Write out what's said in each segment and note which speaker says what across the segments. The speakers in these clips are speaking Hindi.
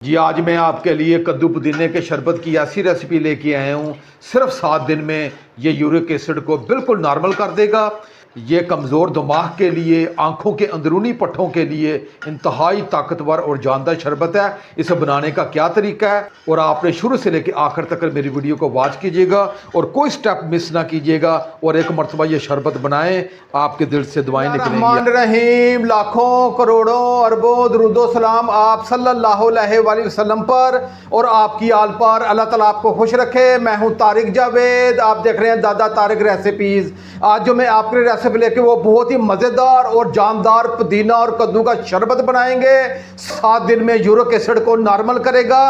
Speaker 1: जी आज मैं आपके लिए कद्दू पुदीने के शरबत की ऐसी रेसिपी लेके आया हूँ। सिर्फ 7 दिन में ये यूरिक एसिड को बिल्कुल नॉर्मल कर देगा। ये कमज़ोर दिमाग के लिए, आंखों के अंदरूनी पट्ठों के लिए इंतहाई ताकतवर और जानदार शरबत है। इसे बनाने का क्या तरीका है और आपने शुरू से लेकर आखिर तक मेरी वीडियो को वॉच कीजिएगा और कोई स्टेप मिस ना कीजिएगा और एक मरतबा ये शरबत बनाएं, आपके दिल से दुआएं निकलेंगी। रहीम, लाखों करोड़ों अरबों दरूदो सलाम आप सल्लल्लाहु अलैहि वसल्लम पर और आपकी आल पर। अल्लाह ताला आपको खुश रखे। मैं हूँ तारिक जावेद, आप देख रहे हैं दादा तारिक रेसिपीज़। आज जो मैं आपके रेसिपी लेके वो बहुत ही मज़ेदार और जानदार पुदीना और कद्दू का शरबत बनाएंगे। 7 दिन में यूरिक एसिड को नॉर्मल करेगा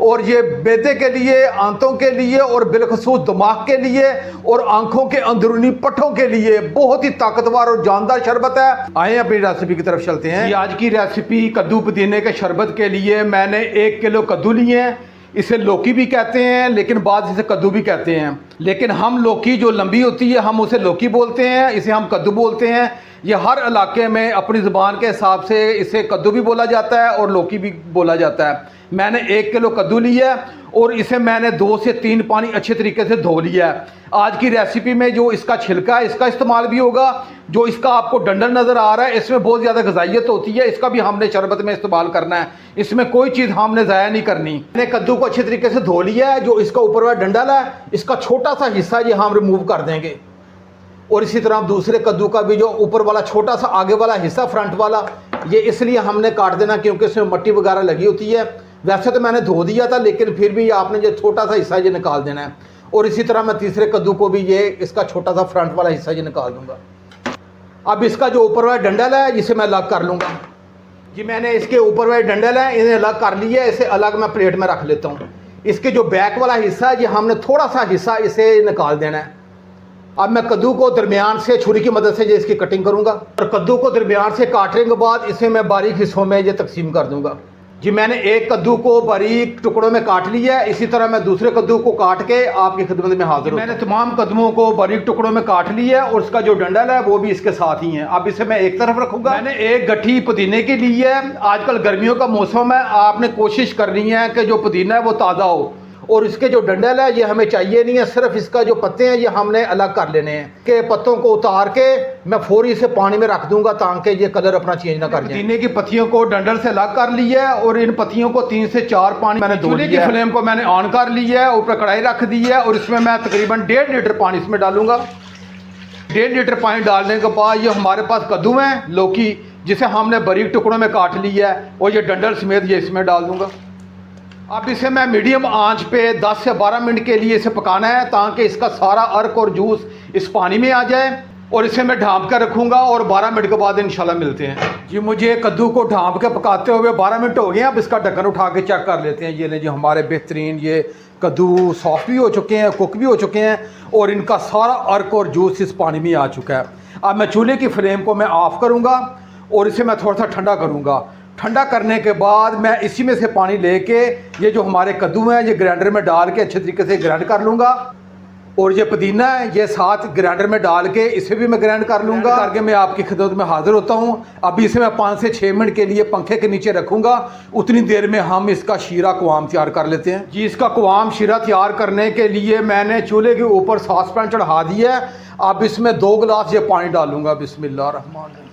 Speaker 1: और ये बेटे के लिए, आंतों के लिए और बिलखसूस दिमाग के लिए और आंखों के अंदरूनी पट्ठों के लिए बहुत ही ताकतवर और जानदार शरबत है। आए अपनी रेसिपी की तरफ चलते हैं। आज की रेसिपी कद्दू पुदीने के शरबत के लिए मैंने 1 किलो कद्दू लिए हैं। इसे लौकी भी कहते हैं लेकिन बाद इसे कद्दू भी कहते हैं, लेकिन हम लौकी जो लंबी होती है हम उसे लौकी बोलते हैं, इसे हम कद्दू बोलते हैं। ये हर इलाके में अपनी ज़ुबान के हिसाब से इसे कद्दू भी बोला जाता है और लौकी भी बोला जाता है। मैंने 1 किलो कद्दू लिया है और इसे मैंने 2 से 3 पानी अच्छे तरीके से धो लिया है। आज की रेसिपी में जो इसका छिलका है इसका इस्तेमाल भी होगा। जो इसका आपको डंडल नज़र आ रहा है इसमें बहुत ज़्यादा ग़िज़ाइयत होती है, इसका भी हमने शरबत में इस्तेमाल करना है। इसमें कोई चीज़ हमने ज़ाया नहीं करनी। मैंने कद्दू को अच्छे तरीके से धो लिया है। जो इसका ऊपर वाला डंडल है इसका छोटा सा हिस्सा ये हम रिमूव कर देंगे और इसी तरह दूसरे कद्दू का भी जो ऊपर वाला छोटा सा आगे वाला हिस्सा फ्रंट वाला ये इसलिए हमने काट देना क्योंकि इसमें मट्टी वगैरह लगी होती है। वैसे तो मैंने धो दिया था लेकिन फिर भी आपने जो छोटा सा हिस्सा ये निकाल देना है और इसी तरह मैं तीसरे कद्दू को भी ये इसका छोटा सा फ्रंट वाला हिस्सा ये निकाल दूंगा। अब इसका जो ऊपर वाला डंडल है इसे मैं अलग कर लूँगा। जी मैंने इसके ऊपर वाले डंडल है इन्हें अलग कर लिया, इसे अलग मैं प्लेट में रख लेता हूँ। इसके जो बैक वाला हिस्सा है ये हमने थोड़ा सा हिस्सा इसे निकाल देना है। अब मैं कद्दू को दरमियान से छुरी की मदद से ये इसकी कटिंग करूंगा और कद्दू को दरमियान से काटने के बाद इसे मैं बारीक हिस्सों में ये तकसीम कर दूंगा। जी मैंने एक कद्दू को बारीक टुकड़ों में काट लिया है, इसी तरह मैं दूसरे कद्दू को काट के आपकी खिदमत में हाजिर हूं। मैंने तमाम कद्दूओं को बारीक टुकड़ों में काट लिया है और उसका जो डंडल है वो भी इसके साथ ही है। अब इसे मैं एक तरफ रखूंगा। मैंने एक गट्ठी पुदीने की ली है। आजकल गर्मियों का मौसम है, आपने कोशिश करनी है कि जो पुदीना है वो ताज़ा हो और इसके जो डंडल है ये हमें चाहिए नहीं है, सिर्फ इसका जो पत्ते हैं ये हमने अलग कर लेने हैं। के पत्तों को उतार के मैं फौरी से पानी में रख दूंगा ताकि ये कलर अपना चेंज ना कर जाए। पुदीने की पत्तियों को डंडल से अलग कर लिया है और इन पत्तियों को 3 से 4 पानी मैंने धो लिया है। फ्लेम को मैंने ऑन कर लिया है, ऊपर कढ़ाई रख दी है और इसमें मैं तकरीबन 1.5 लीटर पानी इसमें डालूंगा। 1.5 लीटर पानी डालने के बाद ये हमारे पास कद्दू है लौकी जिसे हमने बारीक टुकड़ों में काट लिया है और ये डंडल समेत ये इसमें डाल दूंगा। अब इसे मैं मीडियम आंच पे 10 से 12 मिनट के लिए इसे पकाना है ताकि इसका सारा अर्क और जूस इस पानी में आ जाए और इसे मैं ढाँप कर रखूँगा और 12 मिनट के बाद इंशाल्लाह मिलते हैं। जी मुझे कद्दू को ढाँप के पकाते हुए 12 मिनट हो गए हैं। अब इसका ढक्कन उठा के चेक कर लेते हैं। ये ले जी हमारे बेहतरीन ये कद्दू सॉफ्ट भी हो चुके हैं, कुक भी हो चुके हैं और इनका सारा अर्क और जूस इस पानी में आ चुका है। अब मैं चूल्हे की फ्लेम को मैं ऑफ़ करूँगा और इसे मैं थोड़ा सा ठंडा करूँगा। ठंडा करने के बाद मैं इसी में से पानी लेके ये जो हमारे कद्दू हैं ये ग्राइंडर में डाल के अच्छे तरीके से ग्राइंड कर लूँगा और ये पुदीना है ये साथ ग्राइंडर में डाल के इसे भी मैं ग्राइंड कर लूँगा। करके मैं आपकी खिदमत में हाजिर होता हूँ। अभी इसे मैं 5 से 6 मिनट के लिए पंखे के नीचे रखूँगा। उतनी देर में हम इसका शीरा कुआम तैयार कर लेते हैं। जी इसका कुआम शीरा तैयार करने के लिए मैंने चूल्हे के ऊपर सॉस पैन चढ़ा दिया है। अब इसमें 2 गिलास ये पानी डालूँगा। बिस्मिल्लाहिर्रहमानिर्रहीम।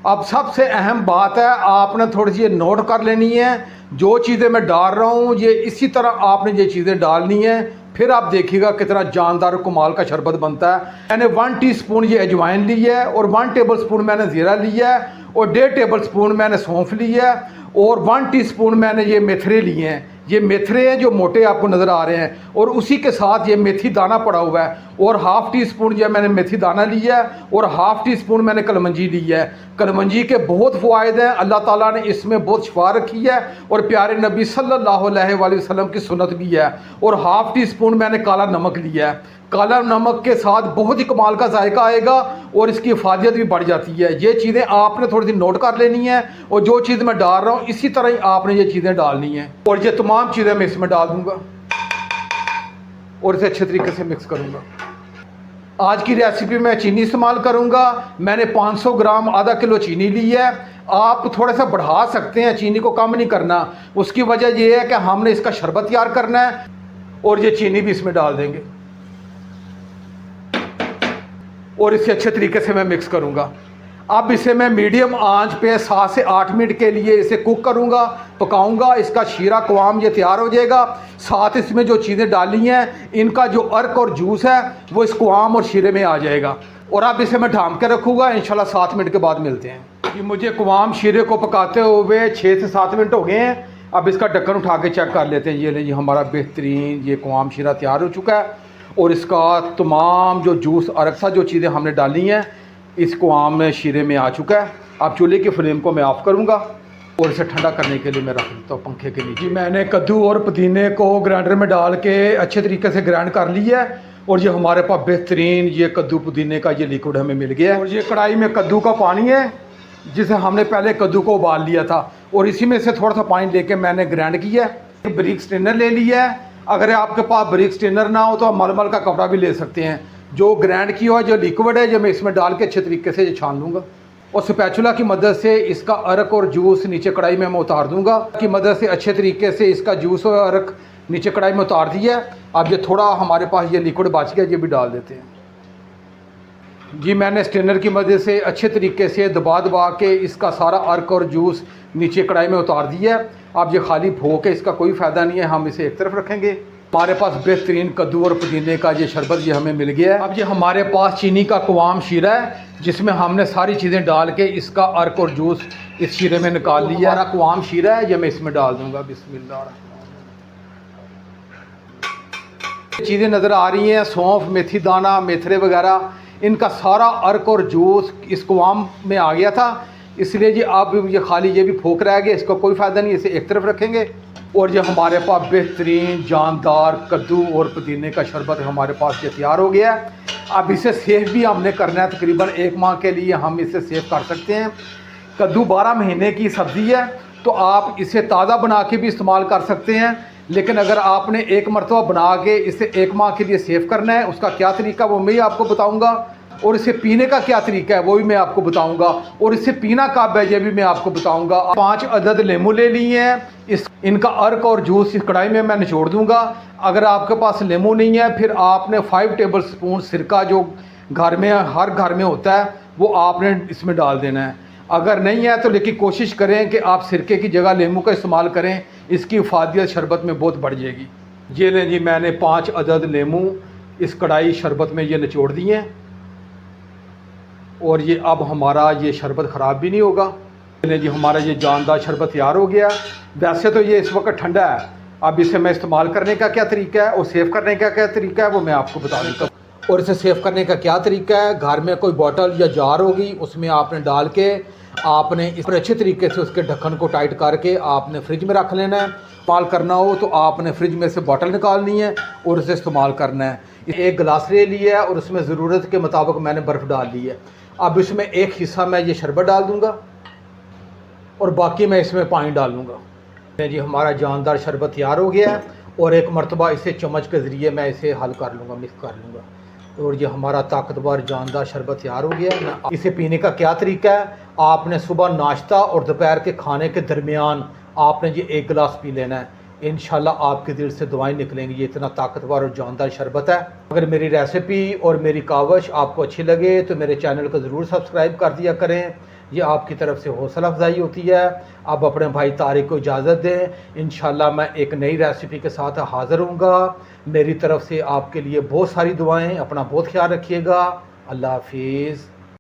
Speaker 1: अब सबसे अहम बात है आपने थोड़ी सी ये नोट कर लेनी है। जो चीज़ें मैं डाल रहा हूँ ये इसी तरह आपने ये चीज़ें डालनी है, फिर आप देखिएगा कितना जानदार कमाल का शरबत बनता है। मैंने 1 टीस्पून ये अजवाइन ली है और 1 टेबलस्पून मैंने ज़ीरा लिया है और 1.5 टेबलस्पून मैंने सौंफ ली है और 1 टीस्पून मैंने ये मेथरे लिए हैं। ये मेथरे हैं जो मोटे आपको नज़र आ रहे हैं और उसी के साथ ये मेथी दाना पड़ा हुआ है और 1/2 टीस्पून जो मैंने मेथी दाना लिया है और 1/2 टीस्पून मैंने कलमंजी ली है। कलमंजी के बहुत फ़वाइद हैं, अल्लाह ताला ने इसमें बहुत शिफा रखी है और प्यारे नबी सल्लल्लाहु अलैहि वसल्लम की सुन्नत भी है। और 1/2 टीस्पून मैंने काला नमक लिया है। काला नमक के साथ बहुत ही कमाल का जायका आएगा और इसकी हिफाजत भी बढ़ जाती है। ये चीज़ें आपने थोड़ी सी नोट कर लेनी है और जो चीज़ मैं डाल रहा हूँ इसी तरह ही आपने ये चीज़ें डालनी है और ये तमाम चीज़ें मैं इसमें डाल दूँगा और इसे अच्छे तरीके से मिक्स करूँगा। आज की रेसिपी में चीनी इस्तेमाल करूंगा। मैंने 500 ग्राम आधा किलो चीनी ली है। आप थोड़ा सा बढ़ा सकते हैं, चीनी को कम नहीं करना। उसकी वजह यह है कि हमने इसका शरबत तैयार करना है और ये चीनी भी इसमें डाल देंगे और इसे अच्छे तरीके से मैं मिक्स करूंगा। अब इसे मैं मीडियम आंच पे 7 से 8 मिनट के लिए इसे कुक करूंगा, पकाऊंगा। इसका शीरा कवाम ये तैयार हो जाएगा। साथ इसमें जो चीज़ें डाली हैं, इनका जो अर्क और जूस है वो इस कवाम और शीरे में आ जाएगा। और अब इसे मैं ढांप के रखूँगा। इंशाल्लाह 7 मिनट के बाद मिलते हैं। कि मुझे कवाम शीरे को पकाते हुए 6 से 7 मिनट हो गए हैं। अब इसका ढक्कन उठा के चेक कर लेते हैं। ये ले, हमारा बेहतरीन ये कवाम शीरा तैयार हो चुका है और इसका तमाम जो जूस अर्क सा जो चीज़ें हमने डाली हैं इस कवाम में शीरे में आ चुका है। अब चूल्हे की फ्लेम को मैं ऑफ़ करूंगा और इसे ठंडा करने के लिए मैं रख देता हूँ पंखे के नीचे। मैंने कद्दू और पुदीने को ग्राइंडर में डाल के अच्छे तरीके से ग्राइंड कर लिया है और ये हमारे पास बेहतरीन ये कद्दू पुदीने का ये लिक्विड हमें मिल गया है। और ये कढ़ाई में कद्दू का पानी है जिसे हमने पहले कद्दू को उबाल लिया था और इसी में से थोड़ा सा पानी लेके मैंने ग्राइंड किया है। ब्रिक स्ट्रेनर ले लिया है। अगर आपके पास ब्रिक स्ट्रेनर ना हो तो आप मलमल का कपड़ा भी ले सकते हैं। जो ग्राइंड किया हुआ जो लिक्विड है जो मैं इसमें डाल के अच्छे तरीके से छान लूँगा और स्पैचुला की मदद से इसका अर्क और जूस नीचे कढ़ाई में मैं उतार दूँगा। की मदद से अच्छे तरीके से इसका जूस और अर्क नीचे कढ़ाई में उतार दिया है। अब ये थोड़ा हमारे पास ये लिक्विड बच गया, ये भी डाल देते हैं जी। मैंने स्ट्रेनर की मदद से अच्छे तरीके से दबा के इसका सारा अर्क और जूस नीचे कढ़ाई में उतार दिया है। अब ये खाली भोग के इसका कोई फ़ायदा नहीं है, हम इसे एक तरफ रखेंगे। हमारे पास बेहतरीन कद्दू और पुदीने का ये शरबत ये हमें मिल गया है। अब ये हमारे पास चीनी का कवाम शीरा है जिसमें हमने सारी चीज़ें डाल के इसका अर्क और जूस इस शीरे में निकाल लिया। हमारा कवाम शीरा है ये मैं इसमें डाल दूँगा। बिस्मिल्लाह। चीज़ें नज़र आ रही हैं, सौंफ, मेथी दाना, मेथरे वगैरह, इनका सारा अर्क और जूस इस कवाम में आ गया था। इसलिए जी अब ये खाली ये भी फोक रह गया, इसका कोई फ़ायदा नहीं, इसे एक तरफ रखेंगे। और ये हमारे पास बेहतरीन जानदार कद्दू और पुदीने का शरबत हमारे पास ये तैयार हो गया है। अब इसे सेव भी हमने करना है, तकरीबन 1 माह के लिए हम इसे सेव कर सकते हैं। कद्दू 12 महीने की सब्ज़ी है तो आप इसे ताज़ा बना के भी इस्तेमाल कर सकते हैं। लेकिन अगर आपने एक मरतबा बना के इसे 1 माह के लिए सेव करना है, उसका क्या तरीका वो मैं आपको बताऊँगा। और इसे पीने का क्या तरीका है वो भी मैं आपको बताऊंगा। और इसे पीना कब है ये भी मैं आपको बताऊंगा। 5 अदद लेमू ले लिए हैं। इनका अर्क और जूस इस कढ़ाई में मैं निचोड़ दूंगा। अगर आपके पास लेमू नहीं है फिर आपने 5 टेबल स्पून सिरका जो घर में हर घर में होता है वो आपने इसमें डाल देना है। अगर नहीं है तो लेकिन कोशिश करें कि आप सिरके की जगह लेमू का इस्तेमाल करें, इसकी इफादियत शरबत में बहुत बढ़ जाएगी। ये लें जी, मैंने 5 अदद लेमू इस कढ़ाई शरबत में ये निचोड़ दिए हैं और ये अब हमारा ये शरबत ख़राब भी नहीं होगा। जी हमारा ये जानदार शरबत तैयार हो गया। वैसे तो ये इस वक्त ठंडा है। अब इसे मैं इस्तेमाल करने का क्या तरीका है और सेव करने का क्या तरीका है वो मैं आपको बता देता हूँ। और इसे सेव करने का क्या तरीका है, घर में कोई बॉटल या जार होगी उसमें आपने डाल के आपने इस पर अच्छे तरीके से उसके ढक्कन को टाइट करके आपने फ्रिज में रख लेना है। इस्तेमाल करना हो तो आपने फ्रिज में से बॉटल निकालनी है और इसे इस्तेमाल करना है। एक गिलास ले लिया है और उसमें ज़रूरत के मुताबिक मैंने बर्फ़ डाल ली है। अब इसमें एक हिस्सा मैं ये शरबत डाल दूंगा और बाकी मैं इसमें पानी डाल दूंगा। जी हमारा जानदार शरबत तैयार हो गया है और एक मरतबा इसे चम्मच के ज़रिए मैं इसे हल कर लूँगा, मिक्स कर लूँगा। और ये हमारा ताकतवर जानदार शरबत तैयार हो गया है। इसे पीने का क्या तरीका है, आपने सुबह नाश्ता और दोपहर के खाने के दरमियान आपने ये 1 गिलास पी लेना है। इंशाल्लाह आपके दिल से दुआएं निकलेंगी। ये इतना ताकतवर और जानदार शरबत है। अगर मेरी रेसिपी और मेरी कावश आपको अच्छी लगे तो मेरे चैनल को ज़रूर सब्सक्राइब कर दिया करें। ये आपकी तरफ से हौसला अफजाई होती है। अब अपने भाई तारिक को इजाज़त दें। इंशाल्लाह मैं एक नई रेसिपी के साथ हाज़िर होऊंगा। मेरी तरफ से आपके लिए बहुत सारी दुआएँ। अपना बहुत ख्याल रखिएगा। अल्लाह हाफिज़।